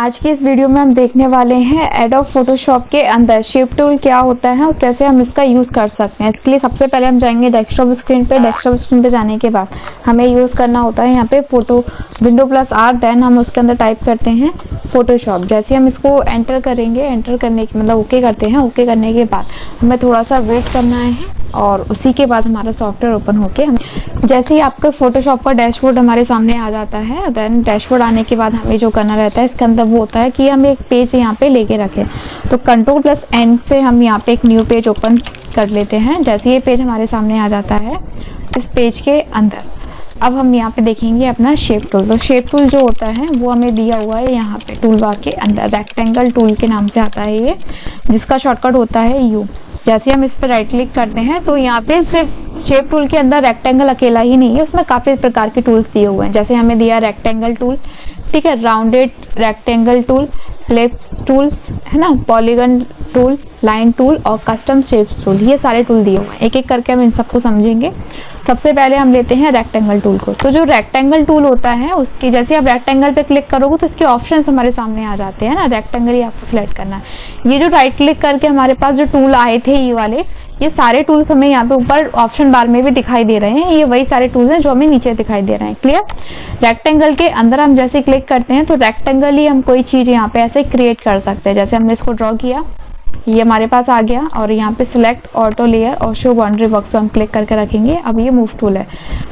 आज के इस वीडियो में हम देखने वाले हैं एडोब फोटोशॉप के अंदर शेप टूल क्या होता है और कैसे हम इसका यूज कर सकते हैं। इसके लिए सबसे पहले हम जाएंगे डेस्कटॉप स्क्रीन पे। डेस्कटॉप स्क्रीन पे जाने के बाद हमें यूज करना होता है यहाँ पे photo window plus R, then हम उसके अंदर टाइप करते हैं फोटोशॉप। जैसे हम इसको एंटर करेंगे, एंटर करने के मतलब ओके करते हैं, ओके करने के बाद हमें थोड़ा सा वेट करना है और उसी के बाद हमारा सॉफ्टवेयर ओपन होके जैसे ही आपका फोटोशॉप का डैशबोर्ड हमारे सामने आ जाता है, देन डैशबोर्ड आने के बाद हमें जो करना रहता है इसके अंदर वो होता है कि हम एक पेज यहाँ पे लेके रखें। तो कंट्रोल प्लस एन से हम यहाँ पे एक न्यू पेज ओपन कर लेते हैं। जैसे ये पेज हमारे सामने आ जाता है, इस पेज के अंदर अब हम यहाँ पे देखेंगे अपना शेप टूल। तो शेप टूल जो होता है वो हमें दिया हुआ है यहाँ पे टूल बार के अंदर, रेक्टेंगल टूल के नाम से आता है ये, जिसका शॉर्टकट होता है यू। जैसे हम इस पर राइट क्लिक करते हैं तो यहाँ पे सिर्फ शेप टूल के अंदर रेक्टेंगल अकेला ही नहीं है, उसमें काफी प्रकार के टूल्स दिए हुए हैं। जैसे हमें दिया रेक्टेंगल टूल, ठीक है, rounded rectangle tool, ellipse tools है ना, पॉलीगन टूल, लाइन टूल और कस्टम शेप्स टूल, ये सारे टूल दिए हुए हैं। एक एक करके हम इन सबको समझेंगे। सबसे पहले हम लेते हैं रेक्टेंगल टूल को। तो जो रेक्टेंगल टूल होता है उसकी जैसे आप रेक्टेंगल पे क्लिक करोगे तो इसके ऑप्शंस हमारे सामने आ जाते हैं ना, रेक्टेंगल ही आपको सिलेक्ट करना है। ये जो राइट क्लिक करके हमारे पास जो टूल आए थे ये वाले, ये सारे टूल्स हमें यहाँ पे ऊपर ऑप्शन बार में भी दिखाई दे रहे हैं। ये वही सारे टूल्स हैं जो हमें नीचे दिखाई दे रहे हैं। क्लियर। रेक्टेंगल के अंदर हम जैसे क्लिक करते हैं तो रेक्टेंगल ही हम कोई चीज यहाँ पे ऐसे क्रिएट कर सकते हैं। जैसे हमने इसको ड्रॉ किया, ये हमारे पास आ गया और यहाँ पे सिलेक्ट ऑटो लेयर और शो बाउंड्री बॉक्स हम क्लिक करके रखेंगे। अब ये मूव टूल है।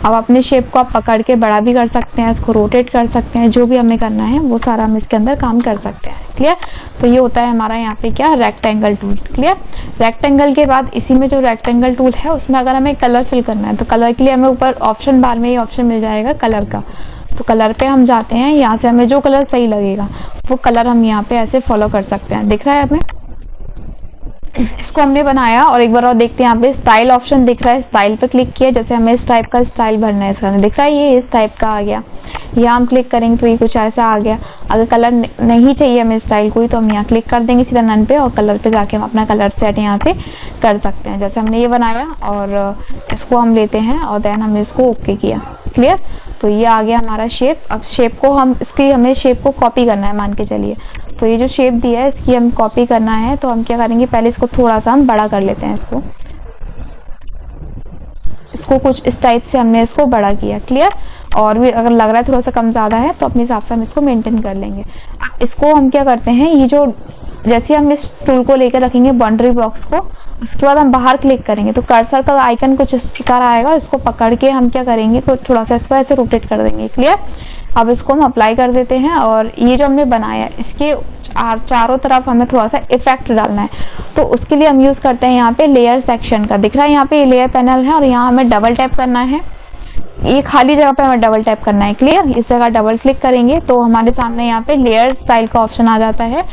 अब अपने शेप को आप पकड़ के बड़ा भी कर सकते हैं, इसको रोटेट कर सकते हैं, जो भी हमें करना है वो सारा हम इसके अंदर काम कर सकते हैं। क्लियर। तो ये होता है हमारा यहाँ पे क्या, रेक्टेंगल टूल। क्लियर। रेक्टेंगल के बाद इसी में जो रेक्टेंगल टूल है उसमें अगर हमें कलर फिल करना है तो कलर के लिए हमें ऊपर ऑप्शन बार में ये ऑप्शन मिल जाएगा कलर का। तो कलर पे हम जाते हैं, यहाँ से हमें जो कलर सही लगेगा वो कलर हम यहाँ पे ऐसे फॉलो कर सकते हैं। दिख रहा है हमें, इसको हमने बनाया और एक बार और देखते हैं। यहाँ पे स्टाइल ऑप्शन दिख रहा है, स्टाइल पे क्लिक किया, जैसे हमें इस टाइप का स्टाइल भरना है इसका, दिख रहा है ये इस टाइप का आ गया। यहाँ हम क्लिक करेंगे तो ये कुछ ऐसा आ गया। अगर कलर नहीं चाहिए हमें स्टाइल कोई तो हम यहाँ क्लिक कर देंगे सीधा नन पे और कलर पे जाके हम अपना कलर सेट यहाँ पे कर सकते हैं। जैसे हमने ये बनाया और इसको हम लेते हैं और देन हमने इसको ओके किया। क्लियर। तो ये आ गया हमारा शेप। अब शेप को हम इसकी हमें शेप को कॉपी करना है, मान के चलिए। तो ये जो शेप दिया है इसकी हम कॉपी करना है तो हम क्या करेंगे, पहले इसको थोड़ा सा हम बड़ा कर लेते हैं। इसको कुछ इस टाइप से हमने इसको बड़ा किया। क्लियर। और भी अगर लग रहा है थोड़ा सा कम ज्यादा है तो अपने हिसाब से हम इसको मेंटेन कर लेंगे। इसको हम क्या करते हैं, ये जो जैसे हम इस टूल को लेकर रखेंगे बाउंड्री बॉक्स को, उसके बाद हम बाहर क्लिक करेंगे तो कर्सर का आइकन कुछ इस प्रकार आएगा। इसको पकड़ के हम क्या करेंगे, कुछ थोड़ा सा इसको ऐसे रोटेट कर देंगे। क्लियर। अब इसको हम अप्लाई कर देते हैं और ये जो हमने बनाया इसके चारों तरफ हमें थोड़ा सा इफेक्ट डालना है। तो उसके लिए हम यूज करते हैं यहाँ पे लेयर सेक्शन का। दिख रहा है यहाँ पे लेयर पैनल है और यहाँ हमें डबल टैप करना है। ये खाली जगह पे हमें डबल टैप करना है। क्लियर। इस जगह डबल क्लिक करेंगे तो हमारे सामने यहाँ पे लेयर स्टाइल का ऑप्शन आ जाता है।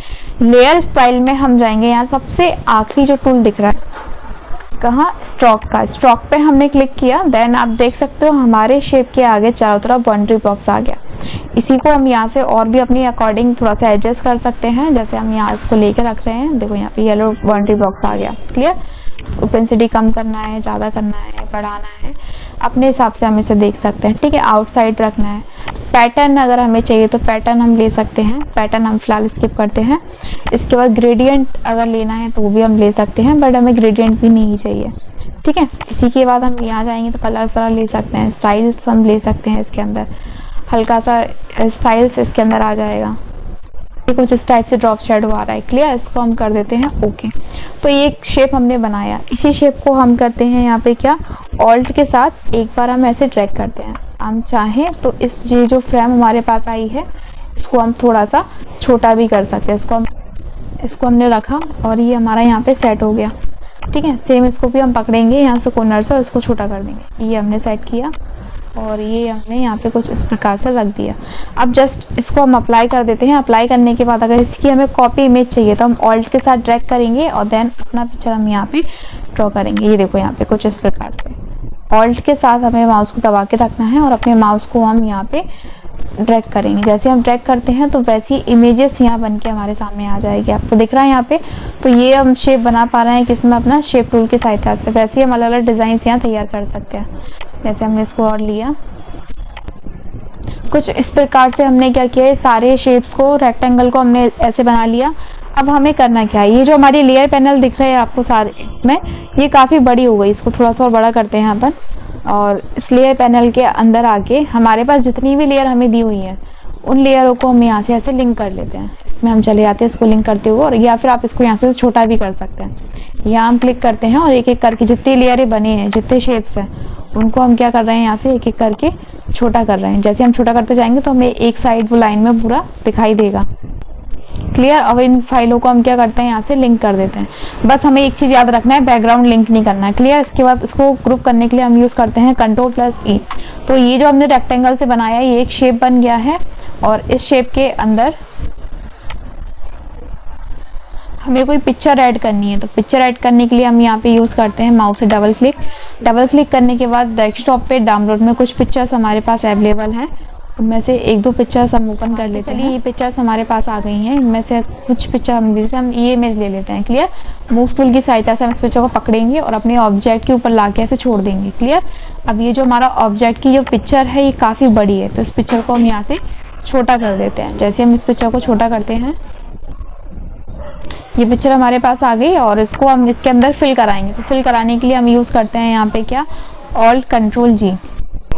लेयर स्टाइल में हम जाएंगे, यहाँ सबसे आखिरी जो टूल दिख रहा है कहाँ, स्ट्रोक का। स्ट्रोक पे हमने क्लिक किया, देन आप देख सकते हो हमारे शेप के आगे चारों तरफ बाउंड्री बॉक्स आ गया। इसी को हम यहाँ से और भी अपनी अकॉर्डिंग थोड़ा सा एडजस्ट कर सकते हैं। जैसे हम यहाँ इसको लेकर रख रहे हैं, देखो यहाँ पे येलो बाउंड्री बॉक्स आ गया। क्लियर। ओपेंसिटी कम करना है, ज्यादा करना है, बढ़ाना है, अपने हिसाब से हम इसे देख सकते हैं। ठीक है। आउटसाइड रखना है। पैटर्न अगर हमें चाहिए तो पैटर्न हम ले सकते हैं, पैटर्न हम फिलहाल स्किप करते हैं। इसके बाद ग्रेडियंट अगर लेना है तो वो भी हम ले सकते हैं, बट हमें ग्रेडियंट भी नहीं चाहिए। ठीक है। इसी के बाद हम यहाँ जाएंगे तो कलर्स वाला ले सकते हैं, स्टाइल्स हम ले सकते हैं। इसके अंदर हल्का सा स्टाइल्स इसके अंदर आ जाएगा, कुछ इस टाइप से ड्रॉप शेडो आ रहा है। क्लियर। इसको हम कर देते हैं ओके। तो ये एक शेप हमने बनाया। इसी शेप को हम करते हैं यहाँ पे क्या, ऑल्ट के साथ एक बार हम ऐसे ड्रैग करते हैं। हम चाहें तो ये जो फ्रेम हमारे पास आई है इसको हम थोड़ा सा छोटा भी कर सकते हैं। इसको हमने रखा और ये हमारा यहाँ पे सेट हो गया। ठीक है। सेम इसको भी हम पकड़ेंगे यहाँ से कॉर्नर से और इसको छोटा कर देंगे। ये हमने सेट किया और ये हमने यहाँ पे कुछ इस प्रकार से रख दिया। अब जस्ट इसको हम अप्लाई कर देते हैं। अप्लाई करने के बाद अगर इसकी हमें कॉपी इमेज चाहिए तो हम ऑल्ट के साथ ड्रैग करेंगे और देन अपना पिक्चर हम यहाँ पे ड्रॉ करेंगे। ये देखो यहाँ पे कुछ इस प्रकार से ऑल्ट के साथ हमें माउस को दबा के रखना है और अपने माउस को हम यहाँ पे ड्रैग करेंगे। जैसे हम ड्रैग करते हैं तो वैसी इमेजेस यहाँ बन के हमारे सामने आ जाएगी। आपको दिख रहा है यहाँ पे। तो ये हम शेप बना पा रहे हैं किसमें, अपना शेप टूल की सहायता से। वैसे ही हम अलग अलग डिजाइन यहाँ तैयार कर सकते हैं। जैसे हमने इसको और लिया कुछ इस प्रकार से हमने क्या किया है, सारे शेप्स को, रेक्टेंगल को हमने ऐसे बना लिया। अब हमें करना क्या है, ये जो हमारी लेयर पैनल दिख रहे हैं आपको सारे में, ये काफी बड़ी हो गई, इसको थोड़ा सा और बड़ा करते हैं अपन। और इस लेयर पैनल के अंदर आके हमारे पास जितनी भी लेयर हमें दी हुई है उन लेयरों को हम यहाँ से ऐसे लिंक कर लेते हैं। इसमें हम चले जाते हैं इसको लिंक करते हुए, और या फिर आप इसको यहाँ से छोटा भी कर सकते हैं। यहाँ हम क्लिक करते हैं और एक एक करके जितनी लेयरें बनी हैं, जितने शेप्स हैं, उनको हम क्या कर रहे हैं, यहाँ से एक एक करके छोटा कर रहे हैं। जैसे हम छोटा करते जाएंगे तो हमें एक साइड वो लाइन में पूरा दिखाई देगा। क्लियर। अब इन फाइलों को हम क्या करते हैं, यहाँ से लिंक कर देते हैं। बस हमें एक चीज याद रखना है, बैकग्राउंड लिंक नहीं करना है। क्लियर। इसके बाद इसको ग्रुप करने के लिए हम यूज करते हैं Ctrl+E। तो ये जो हमने रेक्टेंगल से बनाया है, ये एक शेप बन गया है, और इस शेप के अंदर हमें कोई पिक्चर ऐड करनी है। तो पिक्चर ऐड करने के लिए हम यहाँ पे यूज करते हैं माउस से डबल क्लिक करने के बाद डेस्कटॉप पे डाउनलोड में कुछ पिक्चर्स हमारे पास अवेलेबल है, उनमें से एक दो पिक्चर्स हम ओपन कर लेते हैं। चलिए, ये पिक्चर्स हमारे पास आ गई हैं। इनमें से कुछ पिक्चर हम ये इमेज ले लेते हैं। क्लियर। मूव टूल की सहायता से हम इस पिक्चर को पकड़ेंगे और अपने ऑब्जेक्ट के ऊपर लाके ऐसे छोड़ देंगे। क्लियर। अब ये जो हमारा ऑब्जेक्ट की जो पिक्चर है, ये काफी बड़ी है, तो इस पिक्चर को हम यहाँ से छोटा कर देते हैं। जैसे हम इस पिक्चर को छोटा करते हैं, ये पिक्चर हमारे पास आ गई, और इसको हम इसके अंदर फिल कराएंगे। तो फिल कराने के लिए हम यूज करते हैं यहाँ पे क्या, Alt+Ctrl+G।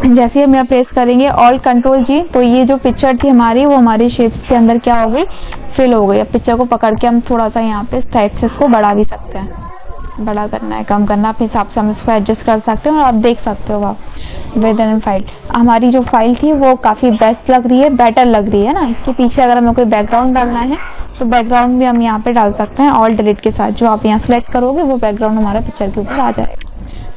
जैसे हम यहाँ प्रेस करेंगे Alt+Ctrl+G, तो ये जो पिक्चर थी हमारी, वो हमारी शेप्स के अंदर क्या हो गई, फिल हो गई। अब पिक्चर को पकड़ के हम थोड़ा सा यहाँ पे इस टाइप से इसको बढ़ा भी सकते हैं। बड़ा करना है, कम करना, अपने हिसाब से हम इसको एडजस्ट कर सकते हैं। और आप देख सकते हो आप वेदर फाइल, हमारी जो फाइल थी वो काफी बेस्ट लग रही है, बेटर लग रही है ना। इसके पीछे अगर हमें कोई बैकग्राउंड डालना है तो बैकग्राउंड भी हम यहाँ पे डाल सकते हैं Alt डिलीट के साथ। जो आप यहाँ सेलेक्ट करोगे वो बैकग्राउंड हमारा पिक्चर के ऊपर आ जाएगा।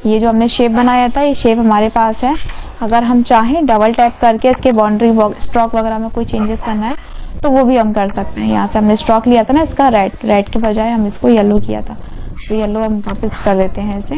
ये जो हमने शेप बनाया था, ये शेप हमारे पास है। अगर हम चाहें डबल टैप करके इसके बाउंड्री स्ट्रोक वगैरह में कोई चेंजेस करना है तो वो भी हम कर सकते हैं। यहाँ से हमने स्ट्रोक लिया था ना इसका, रेड के बजाय हम इसको येलो किया था, तो येलो हम वापस कर देते हैं इसे।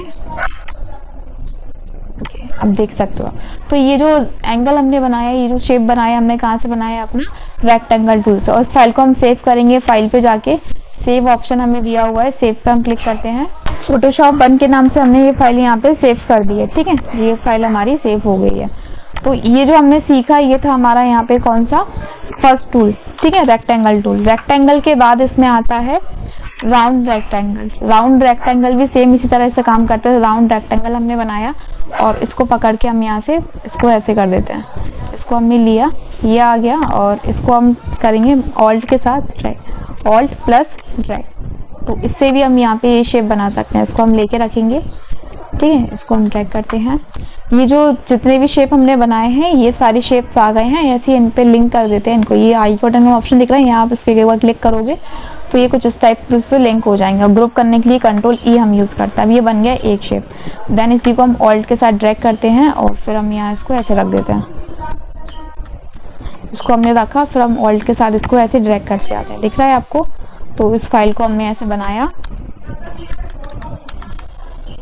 ओके, अब देख सकते हो। तो ये जो एंगल हमने बनाया, ये जो शेप बनाया, हमने कहाँ से बनाया, अपना रेक्टेंगल टूल से। और इस फाइल को हम सेव करेंगे। फाइल पे जाके सेव ऑप्शन हमें दिया हुआ है, सेव पे हम क्लिक करते हैं। फोटोशॉप 1 के नाम से हमने ये फाइल यहाँ पे सेव कर दी है। ठीक है, ये फाइल हमारी सेव हो गई है। तो ये जो हमने सीखा, ये था हमारा यहाँ पे कौन सा, फर्स्ट टूल। ठीक है, रेक्टेंगल टूल। रेक्टेंगल के बाद इसमें आता है राउंड रेक्टेंगल। राउंड रेक्टेंगल भी सेम इसी तरह से काम करते हैं। राउंड रेक्टेंगल हमने बनाया और इसको पकड़ के हम यहाँ से इसको ऐसे कर देते हैं। इसको हमने लिया, ये आ गया, और इसको हम करेंगे Alt के साथ ड्रैग, Alt+ड्रैग। तो इससे भी हम यहाँ पे ये शेप बना सकते हैं। इसको हम लेके रखेंगे। ठीक है, इसको हम ड्रैग करते हैं। ये जो जितने भी शेप हमने बनाए हैं, ये सारी शेप्स आ गए हैं। ऐसे इन पे लिंक कर देते हैं इनको। ये आई बटन में ऑप्शन दिख रहा है, यहाँ आप इसके ऊपर क्लिक करोगे तो ये कुछ इस टाइप से लिंक हो जाएंगे। और ग्रुप करने के लिए Ctrl+E हम यूज करते हैं। अब ये बन गया एक शेप। देन इसी को हम Alt के साथ ड्रैग करते हैं और फिर हम यहाँ इसको ऐसे रख देते हैं। इसको हमने रखा, फिर हम Alt के साथ इसको ऐसे ड्रैग करते आते हैं। दिख रहा है आपको। तो इस फाइल को हमने ऐसे बनाया,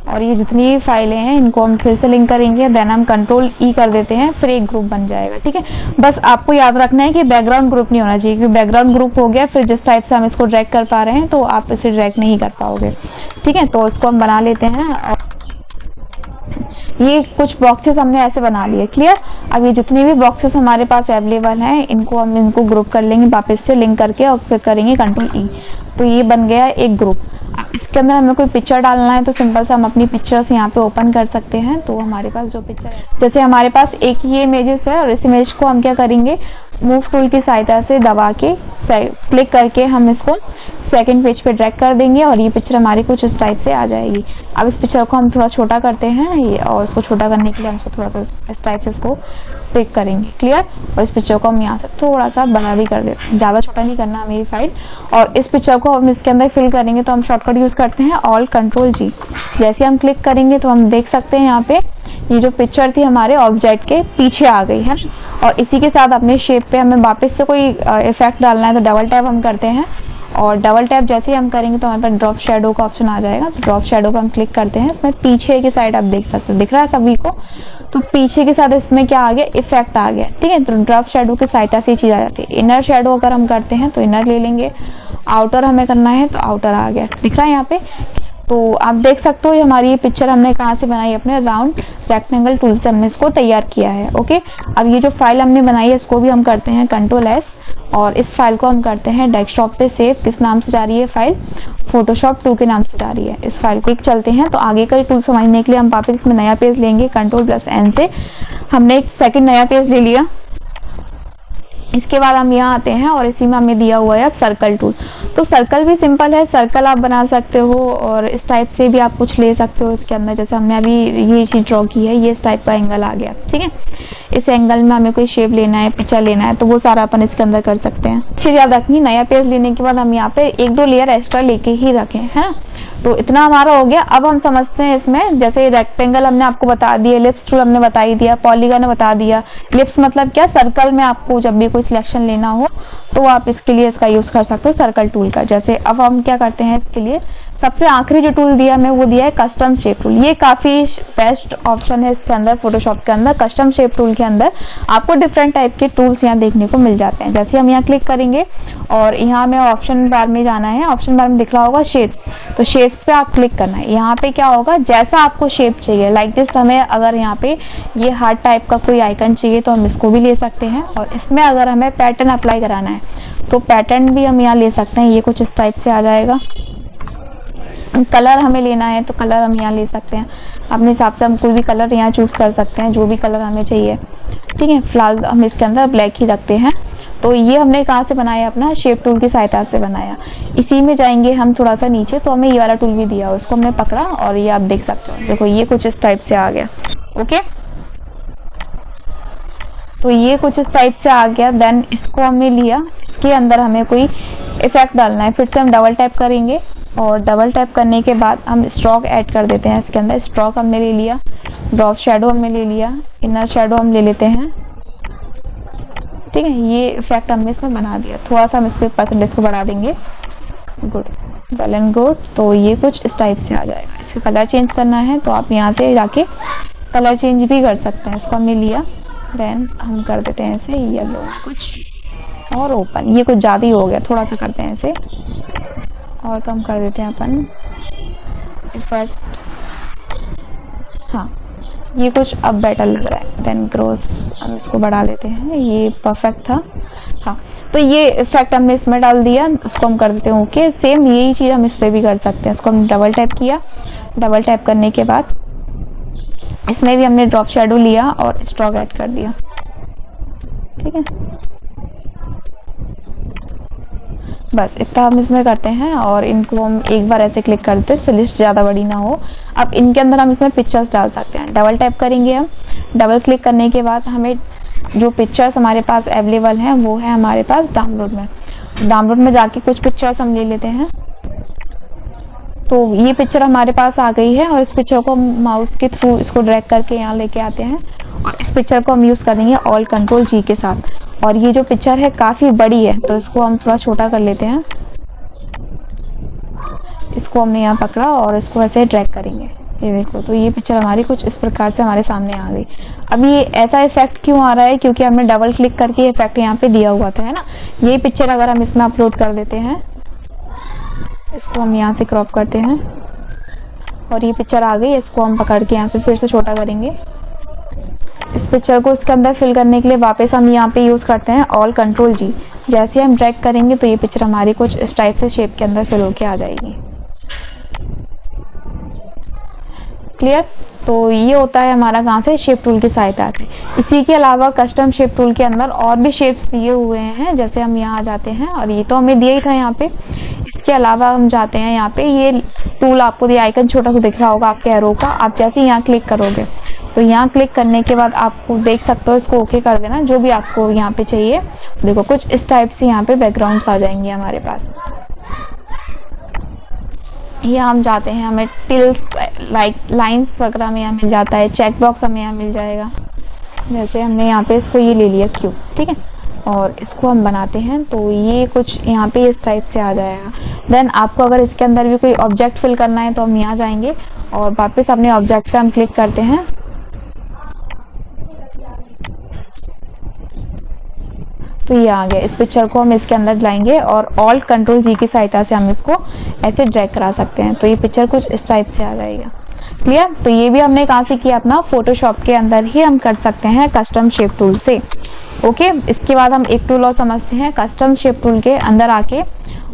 और ये जितनी भी फाइलें हैं इनको हम फिर से लिंक करेंगे। देन हम Ctrl+E कर देते हैं, फिर एक ग्रुप बन जाएगा। ठीक है, बस आपको याद रखना है कि बैकग्राउंड ग्रुप नहीं होना चाहिए, क्योंकि बैकग्राउंड ग्रुप हो गया फिर जिस टाइप से हम इसको ड्रैग कर पा रहे हैं तो आप इसे ड्रैग नहीं कर पाओगे। ठीक है, तो इसको हम बना लेते हैं। और ये कुछ बॉक्सेस हमने ऐसे बना लिए। क्लियर। अब ये जितने भी बॉक्सेस हमारे पास अवेलेबल हैं, इनको ग्रुप कर लेंगे वापस से लिंक करके, और फिर करेंगे Ctrl+E। तो ये बन गया एक ग्रुप। इसके अंदर हमें कोई पिक्चर डालना है तो सिंपल से हम अपनी पिक्चर्स यहाँ पे ओपन कर सकते हैं। तो हमारे पास जो पिक्चर है, जैसे हमारे पास एक ये इमेजेस है, और इस इमेज को हम क्या करेंगे, मूव टूल की सहायता से दबा के क्लिक करके हम इसको सेकंड पेज पे ड्रैग कर देंगे, और ये पिक्चर हमारी कुछ इस टाइप से आ जाएगी। अब इस पिक्चर को हम थोड़ा छोटा करते हैं, और इसको छोटा करने के लिए हम थोड़ा सा इस टाइप से इसको पिक करेंगे। क्लियर। और इस पिक्चर को हम यहाँ से थोड़ा सा बड़ा भी कर देते हैं, ज्यादा छोटा नहीं करना हमें फाइल। और इस पिक्चर को हम इसके अंदर फिल करेंगे तो हम शॉर्टकट यूज करते हैं Alt+Ctrl+G। जैसे हम क्लिक करेंगे तो हम देख सकते हैं यहाँ पे ये जो पिक्चर थी हमारे ऑब्जेक्ट के पीछे आ गई है। और इसी के साथ अपने शेप पे हमें वापस से कोई इफेक्ट डालना है तो डबल टैप हम करते हैं, और डबल टैप जैसे ही हम करेंगे तो हमारे पास ड्रॉप शेडो का ऑप्शन आ जाएगा। तो ड्रॉप शेडो पे हम क्लिक करते हैं। इसमें पीछे की साइड आप देख सकते हो, दिख रहा है सभी को। तो पीछे के साथ इसमें क्या आ गया, इफेक्ट आ गया। ठीक है, तो ड्रॉप शेडो की सहायता से चीज आ जाती है। इनर शेडो अगर हम करते हैं तो इनर ले लेंगे, आउटर हमें करना है तो आउटर आ गया, दिख रहा है यहाँ पे। तो आप देख सकते हो हमारी ये पिक्चर हमने कहाँ से बनाई, अपने राउंड रेक्टेंगल टूल से हमने इसको तैयार किया है। ओके, अब ये जो फाइल हमने बनाई है इसको भी हम करते हैं Ctrl+S और इस फाइल को हम करते हैं डेस्कटॉप पे सेव। किस नाम से जा रही है फाइल? फोटोशॉप 2 के नाम से जा रही है। इस फाइल को एक चलते हैं, तो आगे का टूल समझने के लिए हम वापस इसमें नया पेज लेंगे। Ctrl+N से हमने एक सेकंड नया पेज ले लिया। इसके बाद हम यहाँ आते हैं और इसी में हमें दिया हुआ है अब सर्कल टूल। तो सर्कल भी सिंपल है, सर्कल आप बना सकते हो और इस टाइप से भी आप कुछ ले सकते हो इसके अंदर। जैसे हमने अभी ये चीज ड्रॉ की है, ये इस टाइप का एंगल आ गया, ठीक है। इस एंगल में हमें कोई शेप लेना है, पिक्चर लेना है, तो वो सारा अपन इसके अंदर कर सकते हैं। चीज याद रखनी, नया पेज लेने के बाद हम यहाँ पे 1-2 लेयर एक्स्ट्रा लेके ही रखें, है ना। तो इतना हमारा हो गया। अब हम समझते हैं इसमें, जैसे रेक्टेंगल हमने आपको बता दिया, एलिप्स टूल हमने बता ही दिया, पॉलीगन बता दिया। एलिप्स मतलब क्या? सर्कल में आपको जब भी कोई सिलेक्शन लेना हो तो आप इसके लिए इसका यूज कर सकते हो, सर्कल टूल का। जैसे अब हम क्या करते हैं इसके लिए, सबसे आखिरी जो टूल दिया हमें वो दिया है कस्टम शेप टूल। ये काफी बेस्ट ऑप्शन है इसके अंदर, फोटोशॉप के अंदर। कस्टम शेप टूल के अंदर आपको डिफरेंट टाइप के टूल्स यहाँ देखने को मिल जाते हैं। जैसे हम यहाँ क्लिक करेंगे और यहाँ हमें ऑप्शन बार में जाना है। ऑप्शन बार में दिख रहा होगा शेप्स, तो शेप्स पे आप क्लिक करना है। यहाँ पे क्या होगा, जैसा आपको शेप चाहिए, लाइक दिस, हमें अगर यहाँ पे ये हार्ट टाइप का कोई आइकन चाहिए तो हम इसको भी ले सकते हैं। और इसमें अगर हमें पैटर्न अप्लाई कराना है तो पैटर्न भी हम यहाँ ले सकते हैं। ये कुछ इस टाइप से आ जाएगा। कलर हमें लेना है तो कलर हम यहाँ ले सकते हैं, अपने हिसाब से हम कोई भी कलर यहाँ चूज कर सकते हैं, जो भी कलर हमें चाहिए, ठीक है। फिलहाल हम इसके अंदर ब्लैक ही रखते हैं। तो ये हमने कहाँ से बनाया? अपना शेप टूल की सहायता से बनाया। इसी में जाएंगे हम थोड़ा सा नीचे, तो हमें ये वाला टूल भी दिया, उसको हमने पकड़ा और ये आप देख सकते हो, देखो ये कुछ इस टाइप से आ गया। ओके, तो ये कुछ इस टाइप से आ गया। देन इसको हमने लिया, इसके अंदर हमें कोई इफेक्ट डालना है। फिर से हम डबल टैप करेंगे और डबल टैप करने के बाद हम स्ट्रोक ऐड कर देते हैं इसके अंदर। स्ट्रोक हमने ले लिया, ड्रॉप शेडो हमने ले लिया, इनर शेडो हम ले लेते हैं, ठीक है। ये इफेक्ट हमने इसमें बना दिया। थोड़ा सा हम इसके परसेंटेज को बढ़ा देंगे, गुड, वेल एंड गुड। तो ये कुछ इस टाइप से आ जाएगा। इसका कलर चेंज करना है तो आप यहाँ से जाके कलर चेंज भी कर सकते हैं। इसको हमने लिया, देन हम कर देते हैं इसे येलो कुछ और ओपन। ये कुछ ज्यादा ही हो गया, थोड़ा सा करते हैं इसे और कम कर देते हैं अपन इफेक्ट। हाँ, ये कुछ अब बेटर लग रहा है। देन ग्रोस हम इसको बढ़ा देते हैं, ये परफेक्ट था। हाँ, तो ये इफेक्ट हमने इसमें डाल दिया, इसको हम कर देते हैं ओके। सेम यही चीज हम इस पे भी कर सकते हैं। इसको हम डबल टैप किया, डबल टैप करने के बाद इसमें भी हमने ड्रॉप शेडो लिया और स्ट्रोक ऐड कर दिया, ठीक है। बस इतना हम इसमें करते हैं और इनको हम एक बार ऐसे क्लिक करते हैं, लिस्ट ज्यादा बड़ी ना हो। अब इनके अंदर हम इसमें पिक्चर्स डाल सकते हैं। डबल टैप करेंगे हम, डबल क्लिक करने के बाद हमें जो पिक्चर्स हमारे पास अवेलेबल हैं वो है हमारे पास डाउनलोड में। डाउनलोड में जाके कुछ पिक्चर्स हम ले लेते हैं। तो ये पिक्चर हमारे पास आ गई है और इस पिक्चर को माउस के थ्रू इसको ड्रैग करके यहाँ लेके आते हैं और इस पिक्चर को हम यूज करेंगे ऑल कंट्रोल जी के साथ। और ये जो पिक्चर है काफी बड़ी है तो इसको हम थोड़ा छोटा कर लेते हैं। इसको हमने यहाँ पकड़ा और इसको ऐसे ड्रैग करेंगे, ये देखो। तो ये पिक्चर हमारी कुछ इस प्रकार से हमारे सामने आ गई। अब ये ऐसा इफेक्ट क्यों आ रहा है? क्योंकि हमने डबल क्लिक करके इफेक्ट यहाँ पे दिया हुआ था, है ना। ये पिक्चर अगर हम इसमें अपलोड कर देते हैं, इसको हम यहाँ से क्रॉप करते हैं और ये पिक्चर आ गई। इसको हम पकड़ के यहाँ से फिर से छोटा करेंगे। इस पिक्चर को इसके अंदर फिल करने के लिए वापस हम यहाँ पे यूज करते हैं ऑल कंट्रोल जी। जैसे हम ड्रैग करेंगे तो ये पिक्चर हमारी कुछ इस टाइप से शेप के अंदर फिल होके आ जाएगी। क्लियर? तो ये होता है हमारा कहाँ से? शेप टूल की सहायता से। इसी के अलावा कस्टम शेप टूल के अंदर और भी शेप्स दिए हुए हैं। जैसे हम यहाँ आ जाते हैं और ये तो हमें दिया ही था यहाँ पे। इसके अलावा हम जाते हैं यहाँ पे, ये टूल आपको ये आइकन छोटा सा दिख रहा होगा आपके एरो का। आप जैसे ही यहाँ क्लिक करोगे तो यहाँ क्लिक करने के बाद आपको देख सकते हो, इसको ओके कर देना जो भी आपको यहाँ पे चाहिए। देखो कुछ इस टाइप से यहाँ पे बैकग्राउंड्स आ जाएंगे हमारे पास। ये हम जाते हैं, हमें टिल्स लाइक लाइंस वगैरह में यहाँ मिल जाता है, चेक बॉक्स हमें यहाँ मिल जाएगा। जैसे हमने यहाँ पे इसको ये ले लिया क्यूब, ठीक है, और इसको हम बनाते हैं तो ये कुछ यहाँ पे इस टाइप से आ जाएगा। देन आपको अगर इसके अंदर भी कोई ऑब्जेक्ट फिल करना है तो हम यहाँ जाएंगे और वापस अपने ऑब्जेक्ट पे हम क्लिक करते हैं। तो ये आ गया। इस पिक्चर को हम इसके अंदर लाएंगे और ऑल्ट कंट्रोल जी की सहायता से हम इसको ऐसे ड्रैग करा सकते हैं, तो ये पिक्चर कुछ इस टाइप से आ जाएगा। क्लियर? तो ये भी हमने कहाँ से किया, अपना फोटोशॉप के अंदर ही हम कर सकते हैं कस्टम शेप टूल से। ओके, इसके बाद हम एक टूल और समझते हैं। कस्टम शेप टूल के अंदर आके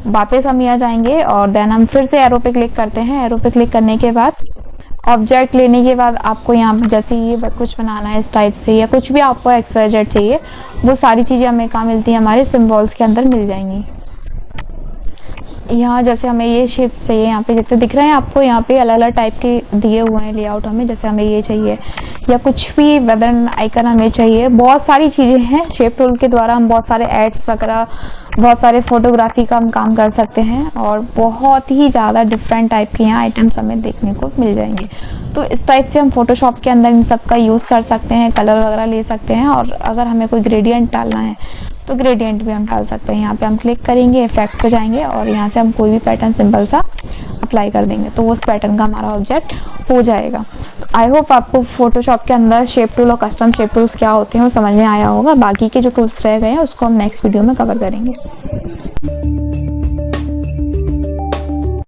वापस हम यहाँ जाएंगे और देन हम फिर से एरो पे क्लिक करते हैं। एरो पे क्लिक करने के बाद ऑब्जेक्ट लेने के बाद आपको यहाँ जैसे ये कुछ बनाना है इस टाइप से, या कुछ भी आपको XYZ चाहिए, वो सारी चीजें हमें कहाँ मिलती है, हमारे सिंबल्स के अंदर मिल जाएंगी। यहाँ जैसे हमें ये शेप्स चाहिए, यहाँ पे जितने दिख रहे हैं आपको, यहाँ पे अलग अलग टाइप के दिए हुए हैं लेआउट हमें, जैसे हमें ये चाहिए या कुछ भी वेबन आइकन हमें चाहिए। बहुत सारी चीजें हैं। शेप टूल के द्वारा हम बहुत सारे एड्स वगैरह, बहुत सारे फोटोग्राफी का हम काम कर सकते हैं और बहुत ही ज़्यादा डिफरेंट टाइप के यहाँ आइटम्स हमें देखने को मिल जाएंगे। तो इस टाइप से हम फोटोशॉप के अंदर इन सब का यूज़ कर सकते हैं, कलर वगैरह ले सकते हैं, और अगर हमें कोई ग्रेडियंट डालना है तो ग्रेडियंट भी हम डाल सकते हैं। यहाँ पे हम क्लिक करेंगे, इफेक्ट पे जाएंगे और यहाँ से हम कोई भी पैटर्न सिंपल सा अप्लाई कर देंगे, तो उस पैटर्न का हमारा ऑब्जेक्ट हो जाएगा। तो आई होप आपको फोटोशॉप के अंदर शेप टूल और कस्टम शेप टूल्स क्या होते हैं वो समझ में आया होगा। बाकी के जो टूल्स रह गए हैं उसको हम नेक्स्ट वीडियो में कवर करेंगे।